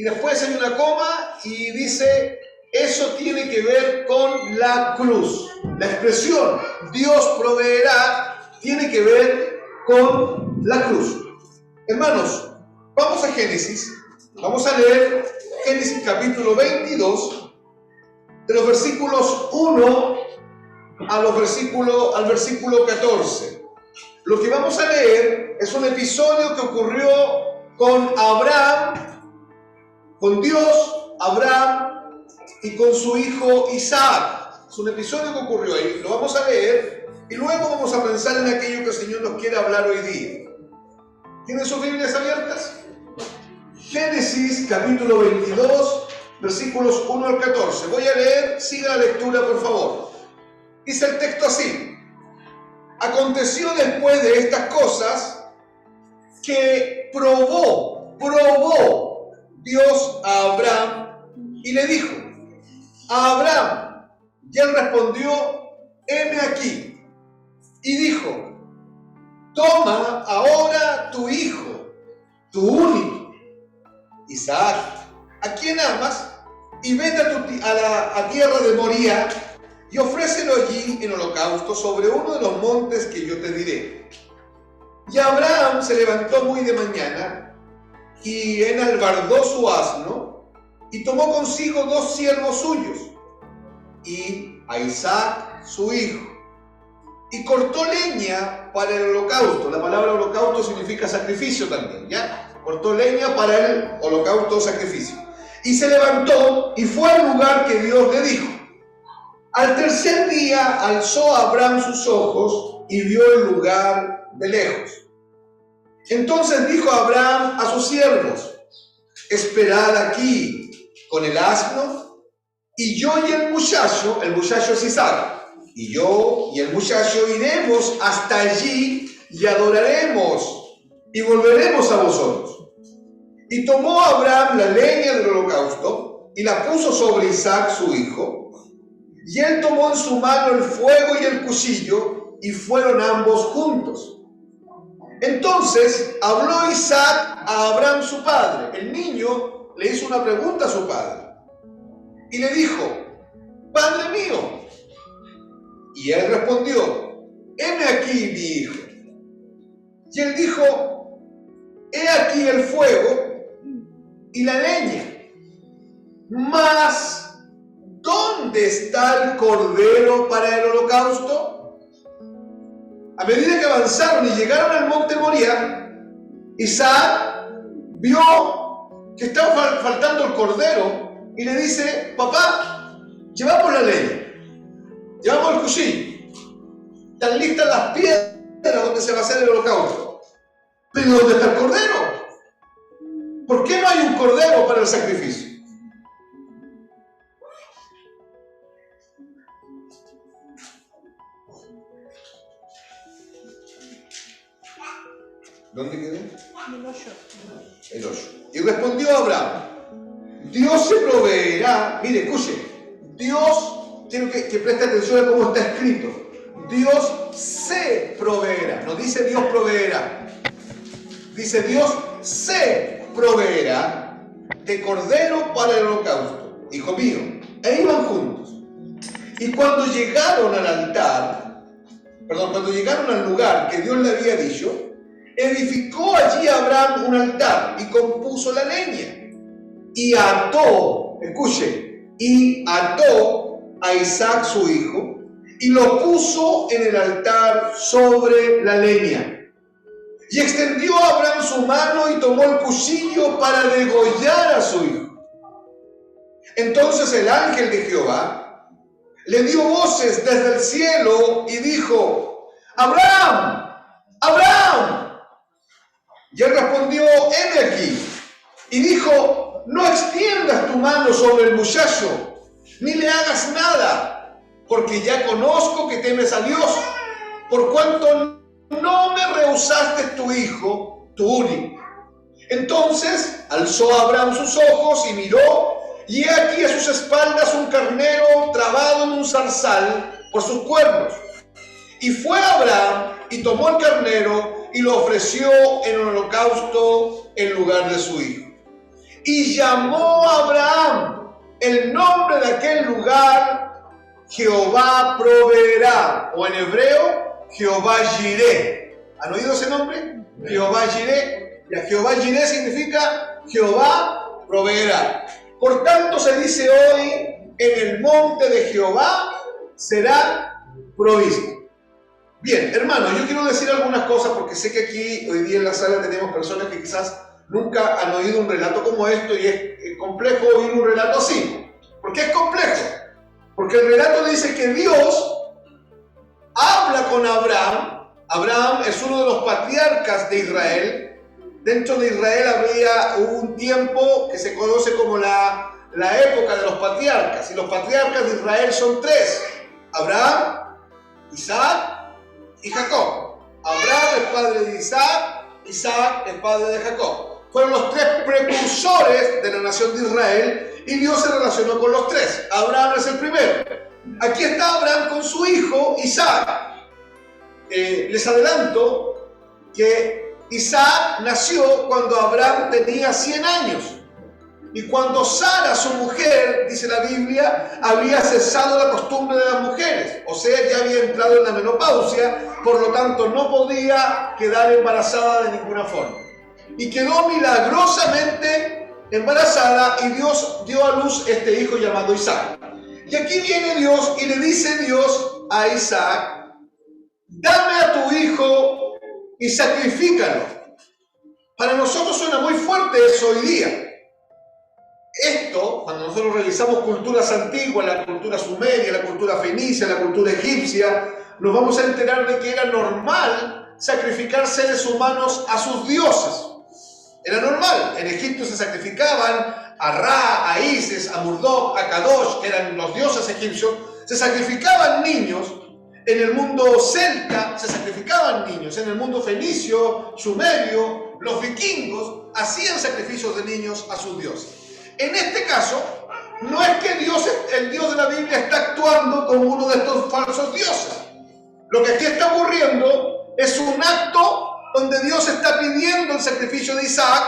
y después hay una coma y dice, eso tiene que ver con la cruz. La expresión Dios proveerá tiene que ver con la cruz. Hermanos, vamos a Génesis. Vamos a leer Génesis capítulo 22, de los versículos 1 al versículo 14. Lo que vamos a leer es un episodio que ocurrió con Abraham, con Dios, Abraham y con su hijo Isaac. Es un episodio que ocurrió ahí. Lo vamos a leer y luego vamos a pensar en aquello que el Señor nos quiere hablar hoy día. ¿Tienen sus Biblias abiertas? Génesis capítulo 22, versículos 1 al 14. Voy a leer, siga la lectura por favor. Dice el texto así: aconteció después de estas cosas que probó Dios a Abraham y le dijo: a Abraham. Y él respondió: heme aquí. Y dijo: toma ahora tu hijo, tu único, Isaac, a quien amas, y vete a tierra de Moría, y ofrécelo allí en holocausto sobre uno de los montes que yo te diré. Y Abraham se levantó muy de mañana, y enalbardó su asno, y tomó consigo 2 siervos suyos, y a Isaac su hijo, y cortó leña para el holocausto. La palabra holocausto significa sacrificio también, ¿ya? Cortó leña para el holocausto o sacrificio. Y se levantó y fue al lugar que Dios le dijo. Al tercer día alzó Abraham sus ojos y vio el lugar de lejos. Entonces dijo Abraham a sus siervos: esperad aquí con el asno, y yo y el muchacho es Isaac, y yo y el muchacho iremos hasta allí y adoraremos y volveremos a vosotros. Y tomó Abraham la leña del holocausto y la puso sobre Isaac su hijo, y él tomó en su mano el fuego y el cuchillo, y fueron ambos juntos. Entonces habló Isaac a Abraham su padre. El niño le hizo una pregunta a su padre y le dijo: Padre mío. Y él respondió: heme aquí, mi hijo. Y él dijo: he aquí el fuego y la leña, mas ¿dónde está el cordero para el holocausto? A medida que avanzaron y llegaron al monte Moría, Isaac vio que estaba faltando el cordero y le dice: papá, llevamos la leña, llevamos el cuchillo, están listas las piedras donde se va a hacer el holocausto, pero ¿dónde está el cordero? ¿Por qué no hay un cordero para el sacrificio? ¿Dónde quedó? El hoyo. Y respondió Abraham: Dios se proveerá. Mire, escuche. Dios, quiero que preste atención a cómo está escrito. Dios se proveerá. No dice Dios proveerá. Dice Dios se proveerá de cordero para el holocausto, hijo mío. E iban juntos. Y cuando llegaron al lugar que Dios le había dicho, edificó allí Abraham un altar y compuso la leña. Y ató a Isaac su hijo y lo puso en el altar sobre la leña. Y extendió a Abraham su mano y tomó el cuchillo para degollar a su hijo. Entonces el ángel de Jehová le dio voces desde el cielo y dijo: Abraham, Abraham. Y él respondió: heme aquí. Y dijo: no extiendas tu mano sobre el muchacho, ni le hagas nada, porque ya conozco que temes a Dios, por cuanto no me rehusaste tu hijo, tu único. Entonces alzó Abraham sus ojos y miró, y he aquí a sus espaldas un carnero trabado en un zarzal por sus cuernos. Y fue Abraham y tomó el carnero y lo ofreció en holocausto en lugar de su hijo. Y llamó a Abraham el nombre de aquel lugar, Jehová proveerá, o en hebreo, Jehová Jireh. ¿Han oído ese nombre? Jehová Jireh. Y Jehová Jireh significa Jehová proveerá. Por tanto se dice hoy, en el monte de Jehová será provisto. Bien, hermanos, yo quiero decir algunas cosas porque sé que aquí hoy día en la sala tenemos personas que quizás nunca han oído un relato como esto y es complejo oír un relato así. ¿Por qué es complejo? Porque el relato dice que Dios habla con Abraham. Abraham es uno de los patriarcas de Israel. Dentro de Israel había un tiempo que se conoce como la época de los patriarcas. Y los patriarcas de Israel son tres: Abraham, Isaac y Jacob. Abraham es padre de Isaac, Isaac es padre de Jacob. Fueron los tres precursores de la nación de Israel y Dios se relacionó con los tres. Abraham es el primero. Aquí está Abraham con su hijo Isaac. Les adelanto que Isaac nació cuando Abraham tenía 100 años. Y cuando Sara, su mujer, dice la Biblia, había cesado la costumbre de las mujeres. O sea, ya había entrado en la menopausia, por lo tanto no podía quedar embarazada de ninguna forma. Y quedó milagrosamente embarazada y Dios dio a luz este hijo llamado Isaac. Y aquí viene Dios y le dice Dios a Isaac: dame a tu hijo y sacrifícalo. Para nosotros suena muy fuerte eso hoy día. Esto, cuando nosotros revisamos culturas antiguas, la cultura sumeria, la cultura fenicia, la cultura egipcia, nos vamos a enterar de que era normal sacrificar seres humanos a sus dioses. Era normal. En Egipto se sacrificaban a Ra, a Isis, a Marduk, a Kadosh, que eran los dioses egipcios. Se sacrificaban niños. En el mundo celta se sacrificaban niños. En el mundo fenicio, sumerio, los vikingos hacían sacrificios de niños a sus dioses. En este caso, no es que Dios, el Dios de la Biblia, está actuando como uno de estos falsos dioses. Lo que aquí está ocurriendo es un acto donde Dios está pidiendo el sacrificio de Isaac,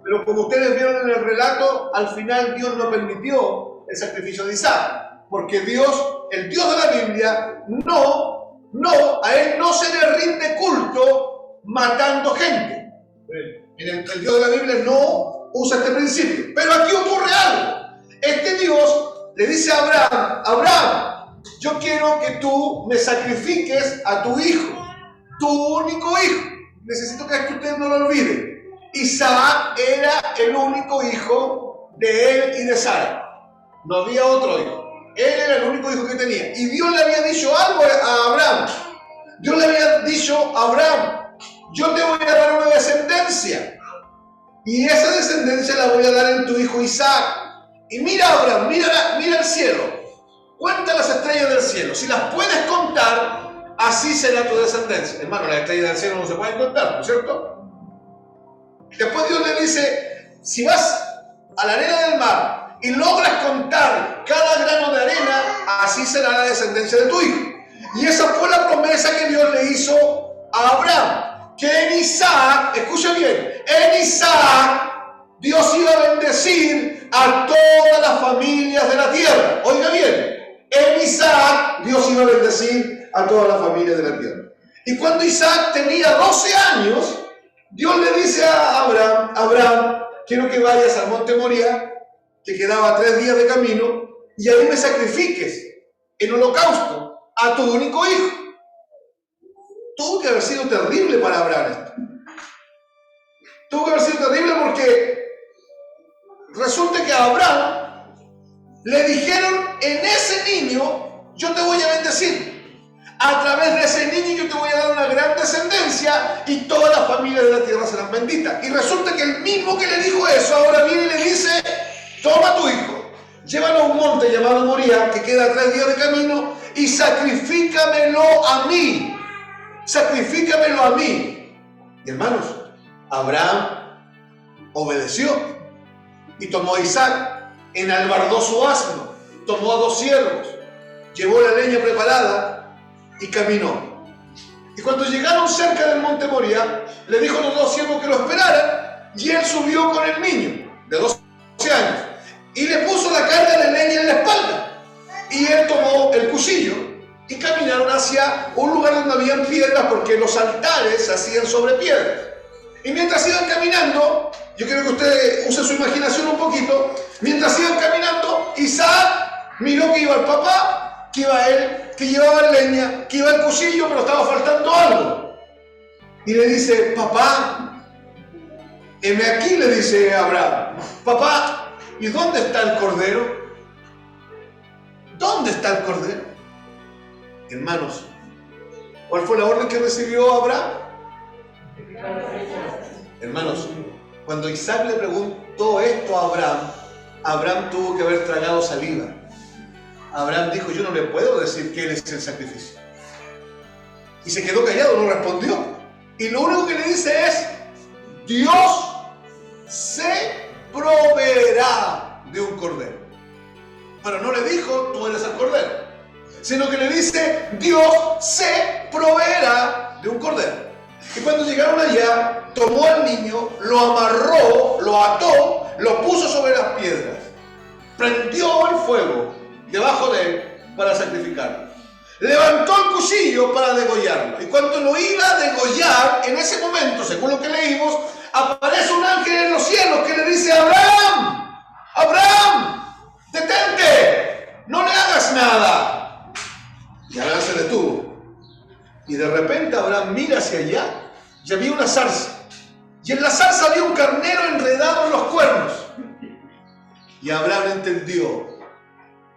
pero como ustedes vieron en el relato, al final Dios no permitió el sacrificio de Isaac, porque Dios, el Dios de la Biblia, a Él no se le rinde culto matando gente. El Dios de la Biblia no usa este principio. Pero aquí ocurre algo. Este Dios le dice a Abraham: Abraham, yo quiero que tú me sacrifiques a tu hijo, tu único hijo. Necesito que ustedes no lo olviden. Isaac era el único hijo de él y de Sara. No había otro hijo. Él era el único hijo que tenía. Y Dios le había dicho algo a Abraham. Dios le había dicho a Abraham: yo te voy a dar una descendencia. Y esa descendencia la voy a dar en tu hijo Isaac. Y mira, Abraham, mira el cielo. Cuenta las estrellas del cielo. Si las puedes contar, así será tu descendencia. Hermano, las estrellas del cielo no se pueden contar, ¿no es cierto? Después Dios le dice: si vas a la arena del mar y logras contar cada grano de arena, así será la descendencia de tu hijo. Y esa fue la promesa que Dios le hizo a Abraham. Que en Isaac, escucha bien, en Isaac Dios iba a bendecir a todas las familias de la tierra. Oiga bien, en Isaac Dios iba a bendecir a todas las familias de la tierra. Y cuando Isaac tenía 12 años, Dios le dice a Abraham: Abraham, quiero que vayas al monte Moría, que quedaba 3 días de camino, y ahí me sacrifiques en holocausto a tu único hijo. Tuvo que haber sido terrible para Abraham esto. Tuvo que haber sido terrible porque resulta que a Abraham le dijeron: en ese niño yo te voy a bendecir. A través de ese niño yo te voy a dar una gran descendencia y todas las familias de la tierra serán benditas. Y resulta que el mismo que le dijo eso ahora viene y le dice: toma a tu hijo, llévalo a un monte llamado Moría, que queda a 3 días de camino, y sacrifícamelo a mí. Sacrifícamelo a mí. Y hermanos, Abraham obedeció y tomó a Isaac, enalbardó su asno, tomó a 2 siervos, llevó la leña preparada y caminó. Y cuando llegaron cerca del monte Moría, le dijo a los 2 siervos que lo esperaran, y él subió con el niño. de 12 años, y le puso la carga de leña en la espalda. Y él tomó el cuchillo y caminaron hacia un lugar donde habían piedras, porque los altares se hacían sobre piedras. Y mientras iban caminando, yo quiero que usted use su imaginación un poquito, mientras iban caminando, Isaac miró que iba el papá, que iba él, que llevaba leña, que iba el cuchillo, pero estaba faltando algo. Y le dice: papá, heme aquí, le dice Abraham. Papá, ¿y dónde está el cordero? ¿Dónde está el cordero? Hermanos, ¿cuál fue la orden que recibió Abraham? Hermanos, cuando Isaac le preguntó esto a Abraham, Abraham tuvo que haber tragado saliva. Abraham dijo: yo no le puedo decir que él es el sacrificio. Y se quedó callado, no respondió. Y lo único que le dice es: Dios se proveerá de un cordero. Pero no le dijo: tú eres el cordero, sino que le dice: Dios se proveerá de un cordero. Y cuando llegaron allá, tomó al niño, lo amarró, lo ató, lo puso sobre las piedras, prendió el fuego debajo de él para sacrificarlo, levantó el cuchillo para degollarlo. Y cuando lo iba a degollar, en ese momento, según lo que leímos, aparece un ángel en los cielos que le dice: Abraham, Abraham, detente, no le hagas nada. Y Abraham se detuvo. Y de repente Abraham mira hacia allá y había una zarza. Y en la zarza había un carnero enredado en los cuernos. Y Abraham entendió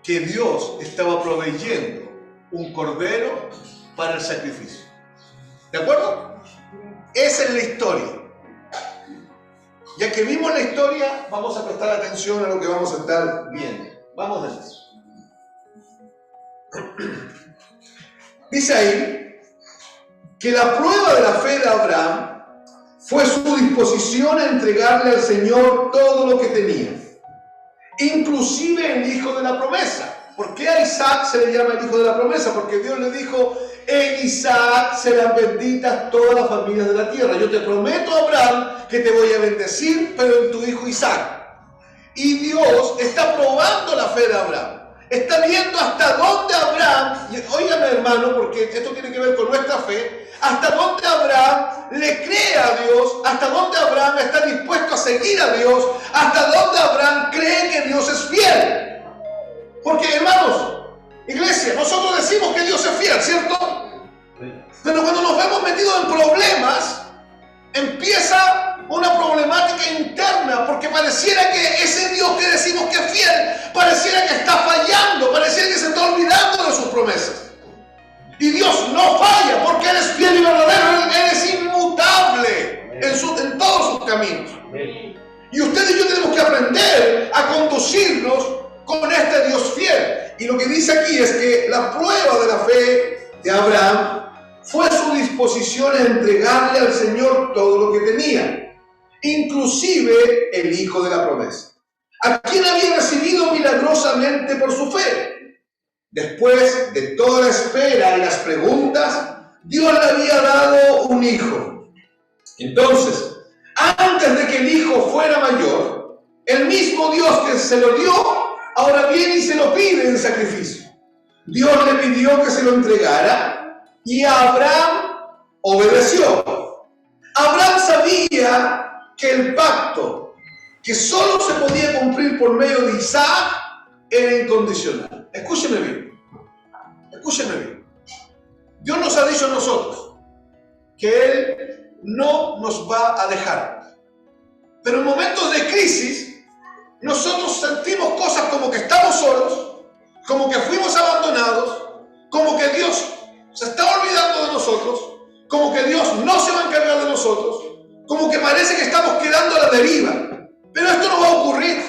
que Dios estaba proveyendo un cordero para el sacrificio. ¿De acuerdo? Esa es la historia. Ya que vimos la historia, vamos a prestar atención a lo que vamos a estar viendo. Vamos a eso. Dice ahí que la prueba de la fe de Abraham fue su disposición a entregarle al Señor todo lo que tenía, inclusive el hijo de la promesa. ¿Por qué a Isaac se le llama el hijo de la promesa? Porque Dios le dijo: en Isaac serán benditas todas las familias de la tierra. Yo te prometo, Abraham, que te voy a bendecir, pero en tu hijo Isaac. Y Dios está probando la fe de Abraham. Está viendo hasta dónde Abraham, y óigame hermano, porque esto tiene que ver con nuestra fe, hasta dónde Abraham le cree a Dios, hasta dónde Abraham está dispuesto a seguir a Dios, hasta dónde Abraham cree que Dios es fiel. Porque hermanos, iglesia, nosotros decimos que Dios es fiel, ¿cierto? Pero cuando nos vemos metidos en problemas, empieza una problemática interna, porque pareciera que ese Dios que decimos que es fiel, pareciera que está fallando, pareciera que se está olvidando de sus promesas. Y Dios no falla, porque Él es fiel y verdadero, Él es inmutable en todos sus caminos. Y usted y yo tenemos que aprender a conducirnos con este Dios fiel. Y lo que dice aquí es que la prueba de la fe de Abraham fue su disposición a entregarle al Señor todo lo que tenía, inclusive el hijo de la promesa, a quien había recibido milagrosamente por su fe. Después de toda la espera y las preguntas, Dios le había dado un hijo. Entonces, antes de que el hijo fuera mayor, el mismo Dios que se lo dio, ahora viene y se lo pide en sacrificio. Dios le pidió que se lo entregara y Abraham obedeció. Abraham sabía que el pacto, que solo se podía cumplir por medio de Isaac, era incondicional. Escúcheme bien. Escúcheme bien. Dios nos ha dicho a nosotros que Él no nos va a dejar. Pero en momentos de crisis, nosotros sentimos cosas como que estamos solos, como que fuimos abandonados, como que Dios se está olvidando de nosotros, como que Dios no se va a encargar de nosotros, como que parece que estamos quedando a la deriva. Pero esto no va a ocurrir,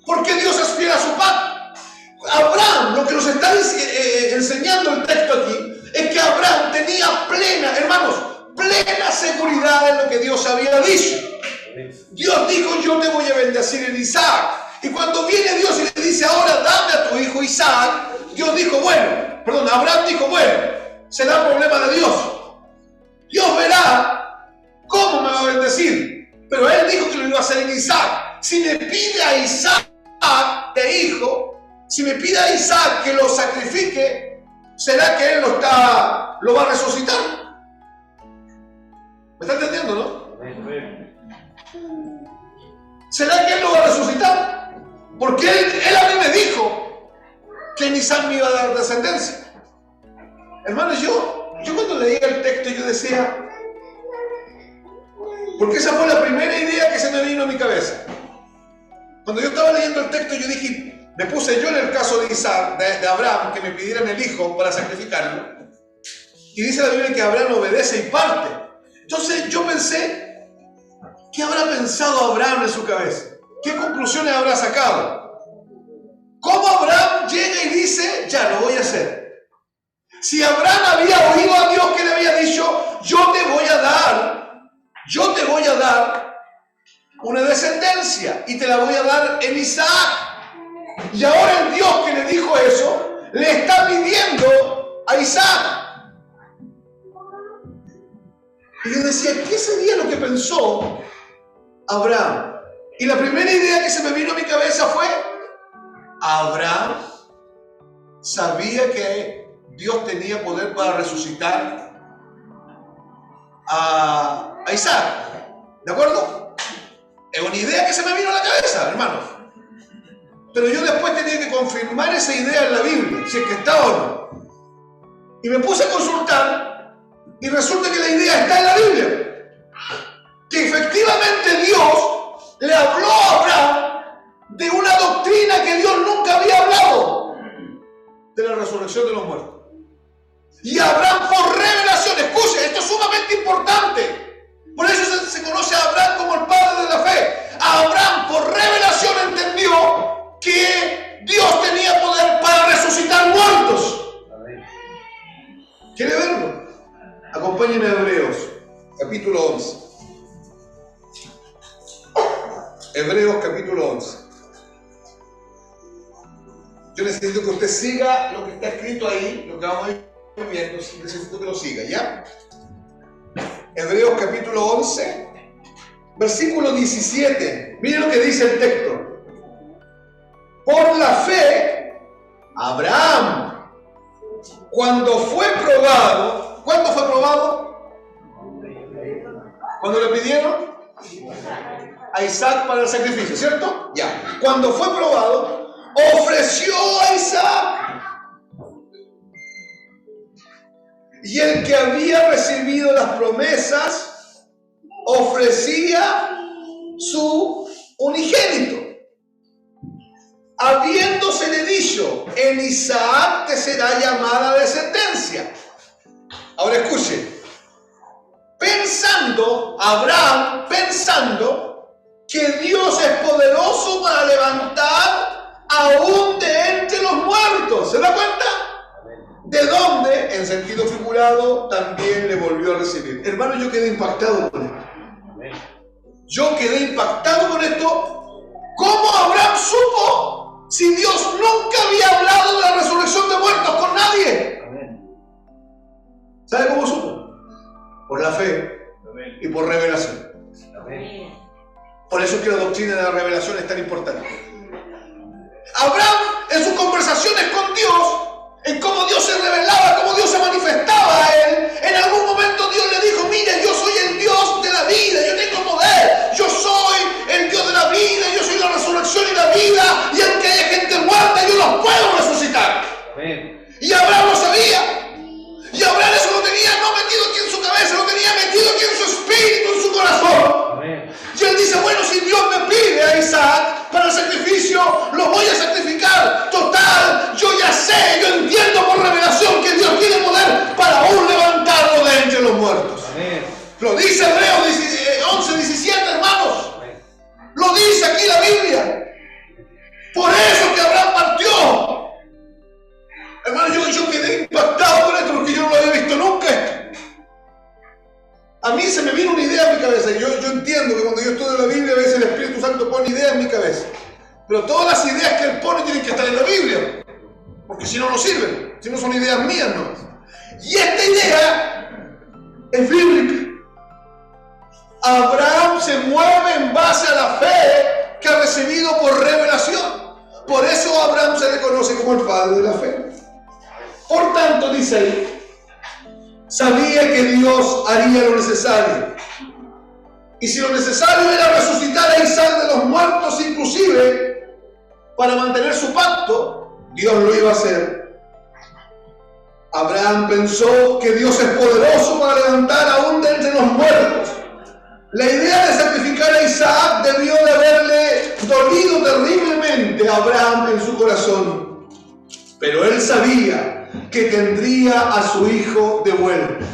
porque Dios es fiel a su pacto. Abraham, lo que nos está enseñando el texto aquí, es que Abraham tenía plena seguridad en lo que Dios había dicho. Dios dijo: yo te voy a bendecir en Isaac. Y cuando viene Dios y le dice: ahora dame a tu hijo Isaac, Abraham dijo: bueno, será el problema de Dios. Dios verá cómo me va a bendecir. Pero Él dijo que lo iba a hacer en Isaac. si me pide a Isaac de hijo, si me pide a Isaac que lo sacrifique, ¿será que él lo va a resucitar? ¿Me está entendiendo, no? ¿Será que él lo va a resucitar? Porque él a mí me dijo que en Isaac me iba a dar descendencia. Hermanos, yo cuando leía el texto yo decía, porque esa fue la primera idea que se me vino a mi cabeza. Cuando yo estaba leyendo el texto yo dije, me puse yo en el caso de Isaac, de Abraham, que me pidieran el hijo para sacrificarlo. Y dice la Biblia que Abraham obedece y parte. Entonces yo pensé, ¿qué habrá pensado Abraham en su cabeza? ¿Qué conclusiones habrá sacado? ¿Cómo Abraham llega y dice, ya lo voy a hacer? Si Abraham había oído a Dios que le había dicho, yo te voy a dar una descendencia y te la voy a dar en Isaac. Y ahora el Dios que le dijo eso, le está pidiendo a Isaac. Y yo decía, ¿qué sería lo que pensó Abraham? Y la primera idea que se me vino a mi cabeza fue, Abraham sabía que Dios tenía poder para resucitar a Isaac. ¿De acuerdo? Es una idea que se me vino a la cabeza, hermanos. Pero yo después tenía que confirmar esa idea en la Biblia, si es que está o no. Y me puse a consultar y resulta que la idea está en la Biblia. Que efectivamente Dios le habló a Abraham de una doctrina que Dios nunca había hablado, de la resurrección de los muertos. Y Abraham por revelación, escuche, esto es sumamente importante. Por eso se conoce a Abraham como el padre de la fe. Abraham por revelación entendió que Dios tenía poder para resucitar muertos. ¿Quiere verlo? Acompáñenme a Hebreos, capítulo 11. Hebreos, capítulo 11. Yo necesito que usted siga lo que está escrito ahí, lo que vamos a ir viendo. Necesito que lo siga, ¿ya? Hebreos, capítulo 11, versículo 17. Miren lo que dice el texto. Por la fe, Abraham, cuando fue probado, ¿cuándo fue probado? ¿Cuando le pidieron a Isaac para el sacrificio, ¿cierto? Ya. Cuando fue probado, ofreció a Isaac. Y el que había recibido las promesas ofrecía su unigénito, habiéndosele dicho, en Isaac te será llamada descendencia. Ahora escuchen, Abraham pensando que Dios es poderoso para levantar aún de entre los muertos. ¿Se da cuenta? De dónde, en sentido figurado, también le volvió a recibir. Hermano, yo quedé impactado con esto. Yo quedé impactado con esto. ¿Cómo Abraham supo si Dios nunca había hablado de la resurrección de muertos con nadie? ¿Sabe cómo supo? Por la fe y por revelación. Por eso es que la doctrina de la revelación es tan importante. Abraham, en sus conversaciones con Dios, en cómo Dios se revelaba, cómo Dios se manifestaba a él, en algún momento Dios le dijo, mire, yo soy el Dios de la vida, yo tengo poder, yo soy el Dios de la vida, yo soy la resurrección y la vida, y aunque haya gente muerta, yo los puedo resucitar. Amén. Y Abraham lo sabía, y Abraham eso lo tenía no metido aquí en su cabeza, lo tenía metido aquí en su espíritu, en su corazón. Amén. Y él dice, bueno, si Dios me pide a Isaac para el sacrificio, lo voy a sacrificar. Total, yo ya sé, yo entiendo por revelación que Dios tiene poder para aún levantarlo de entre los muertos. Amén. Lo dice Hebreos 11, 17, hermanos. Amén. Lo dice aquí la Biblia. Por eso que Abraham partió. Hermano, yo quedé impactado con esto porque yo no lo había visto nunca esto. A mí se me vino una idea en mi cabeza y yo entiendo que cuando yo estudio la Biblia a veces el Espíritu Santo pone ideas en mi cabeza. Pero todas las ideas que Él pone tienen que estar en la Biblia, porque si no, no sirven, si no son ideas mías, no. Y esta idea es bíblica. Abraham se mueve en base a la fe que ha recibido por revelación. Por eso a Abraham se le conoce como el padre de la fe. Por tanto, dice ahí, sabía que Dios haría lo necesario. Y si lo necesario era resucitar a Isaac de los muertos, inclusive para mantener su pacto, Dios lo iba a hacer. Abraham pensó que Dios es poderoso para levantar aún de entre los muertos. La idea de sacrificar a Isaac debió de haberle dolido terriblemente a Abraham en su corazón. Pero él sabía que tendría a su hijo de vuelta.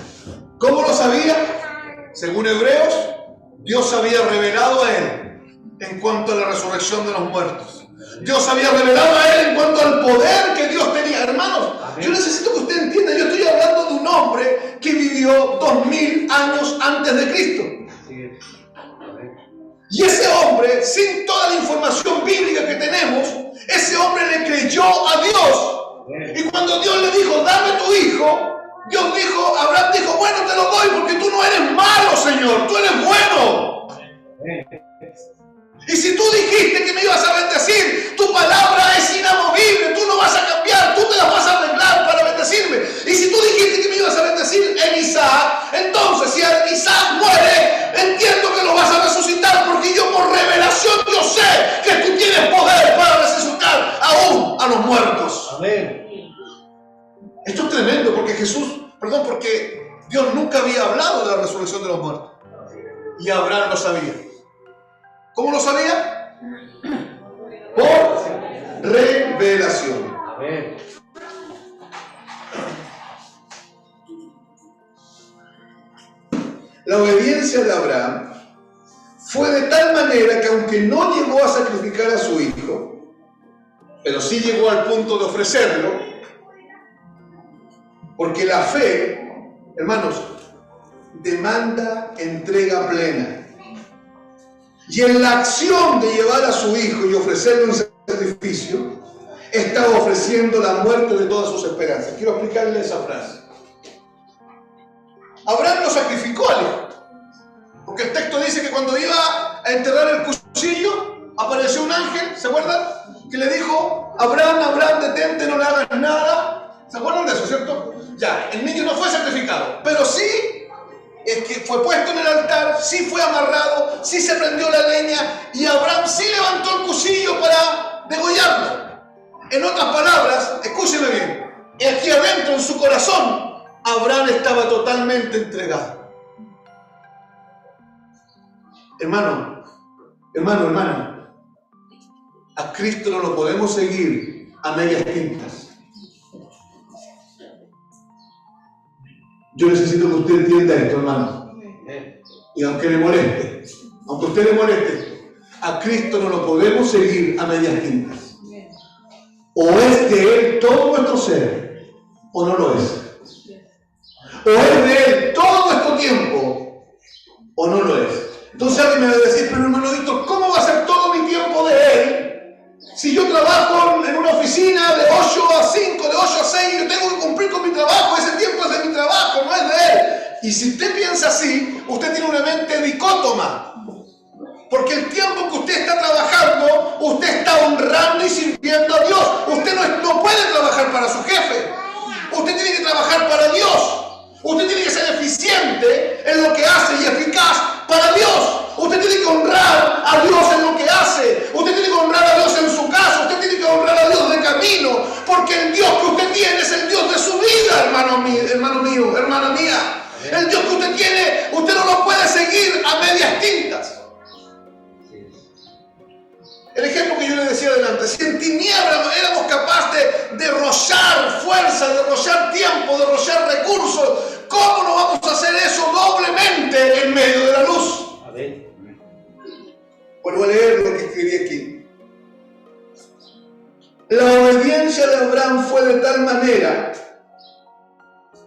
¿Cómo lo sabía? Según Hebreos, Dios había revelado a él en cuanto a la resurrección de los muertos. Dios había revelado a él en cuanto al poder que Dios tenía. Hermanos, yo necesito que usted entienda, yo estoy hablando de un hombre que vivió 2000 años antes de Cristo. Y ese hombre, sin toda la información bíblica que tenemos, ese hombre le creyó a Dios. Y cuando Dios le dijo, dame tu hijo, Dios dijo, Abraham dijo, bueno, te lo doy porque tú no eres malo, Señor, tú eres bueno. Y si tú dijiste que me ibas a bendecir, tu palabra es inamovible, tú no vas a cambiar, tú te la vas a arreglar para bendecirme. Y si tú dijiste que me ibas a bendecir en Isaac, entonces si Isaac muere, entiendo que lo vas a resucitar, porque yo por revelación yo sé que tú tienes poder para resucitar aún a los muertos. Amén. Esto es tremendo porque porque Dios nunca había hablado de la resurrección de los muertos. Y Abraham lo sabía. ¿Cómo lo sabía? Por revelación. Amén. La obediencia de Abraham fue de tal manera que aunque no llegó a sacrificar a su hijo, pero sí llegó al punto de ofrecerlo, porque la fe, hermanos, demanda entrega plena. Y en la acción de llevar a su hijo y ofrecerlo en sacrificio, estaba ofreciendo la muerte de todas sus esperanzas. Quiero explicarle esa frase. Abraham lo sacrificó al hijo. Porque el texto dice que cuando iba a enterrar el cuchillo, apareció un ángel, ¿se acuerdan? Que le dijo, Abraham, Abraham, detente, no le hagas nada. ¿Se acuerdan de eso, cierto? Ya, el niño no fue sacrificado, pero sí es que fue puesto en el altar, sí fue amarrado, sí se prendió la leña y Abraham sí levantó el cuchillo para degollarlo. En otras palabras, escúcheme bien, aquí adentro en su corazón, Abraham estaba totalmente entregado. Hermano, a Cristo no lo podemos seguir a medias tintas. Yo necesito que usted entienda esto, hermano. Y aunque usted le moleste, a Cristo no lo podemos seguir a medias tintas. O es de Él todo nuestro ser, o no lo es. O es de Él todo nuestro tiempo, o no lo es. Entonces alguien me va a decir, pero hermano Víctor, ¿cómo va a ser todo mi tiempo de Él? Si yo trabajo en una oficina de 8 a 5, de 8 a 6, y yo tengo que cumplir con mi trabajo, ese tiempo es de mi trabajo, no es de Él. Y si usted piensa así, usted tiene una mente dicótoma. Porque el tiempo que usted está trabajando, usted está honrando y sirviendo a Dios. Usted no puede trabajar para su jefe. Usted tiene que trabajar para Dios. Usted tiene que ser eficiente en lo que hace y eficaz para Dios. Usted tiene que honrar a Dios en lo que hace. Usted tiene que honrar a Dios en su casa. Usted tiene que honrar a Dios de camino. Porque el Dios que usted tiene es el Dios de su vida, hermano mío, hermana mía. El Dios que usted tiene, usted no lo puede seguir a medias tintas. El ejemplo que yo le decía adelante, si en tinieblas éramos capaces de derrochar fuerza, de derrochar tiempo, de derrochar recursos, ¿cómo no vamos a hacer eso doblemente en medio de la luz? Amén. Vuelvo a leer lo que escribí aquí. La obediencia de Abraham fue de tal manera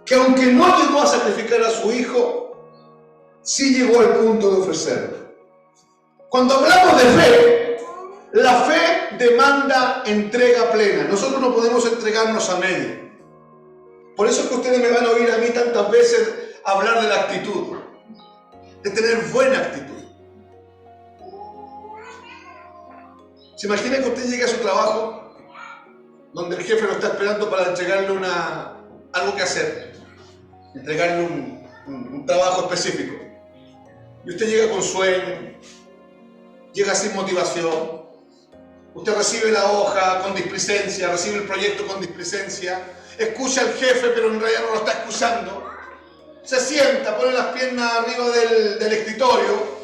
que aunque no llegó a sacrificar a su hijo, sí llegó al punto de ofrecerlo. Cuando hablamos de fe, la fe demanda entrega plena. Nosotros no podemos entregarnos a medio. Por eso es que ustedes me van a oír a mí tantas veces hablar de la actitud, de tener buena actitud. ¿Se imagina que usted llegue a su trabajo donde el jefe lo está esperando para entregarle algo que hacer, entregarle un trabajo específico? Y usted llega con sueño, llega sin motivación, usted recibe la hoja con displicencia, recibe el proyecto con displicencia, escucha al jefe pero en realidad no lo está escuchando, se sienta, pone las piernas arriba del escritorio,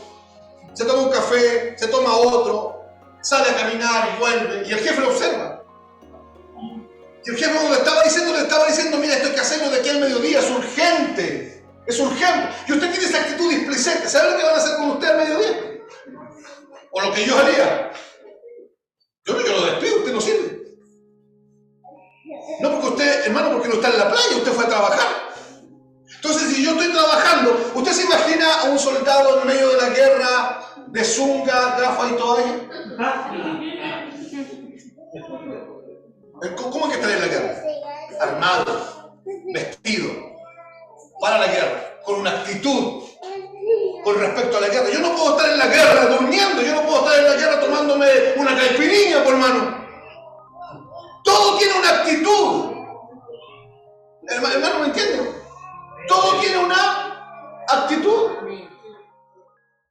se toma un café, se toma otro, sale a caminar, vuelve y el jefe lo observa. Y el jefe cuando le estaba diciendo, mira, esto hay que hacerlo de aquí al mediodía, es urgente, es urgente. Y usted tiene esa actitud displicente. ¿Sabe lo que van a hacer con usted al mediodía? O lo que yo haría. Yo lo despido, usted no sirve. No porque usted, hermano, porque no está en la playa, usted fue a trabajar. Entonces, si yo estoy trabajando, ¿usted se imagina a un soldado en medio de la guerra, de zunga, gafa y toalla? ¿Cómo es que está en la guerra? Armado, vestido, para la guerra, con una actitud con respecto a la guerra. Yo no puedo estar en la guerra durmiendo, yo no puedo estar en la guerra tomándome una caipirinha, por hermano. Todo tiene una actitud. Hermano, ¿me entienden? Todo tiene una actitud.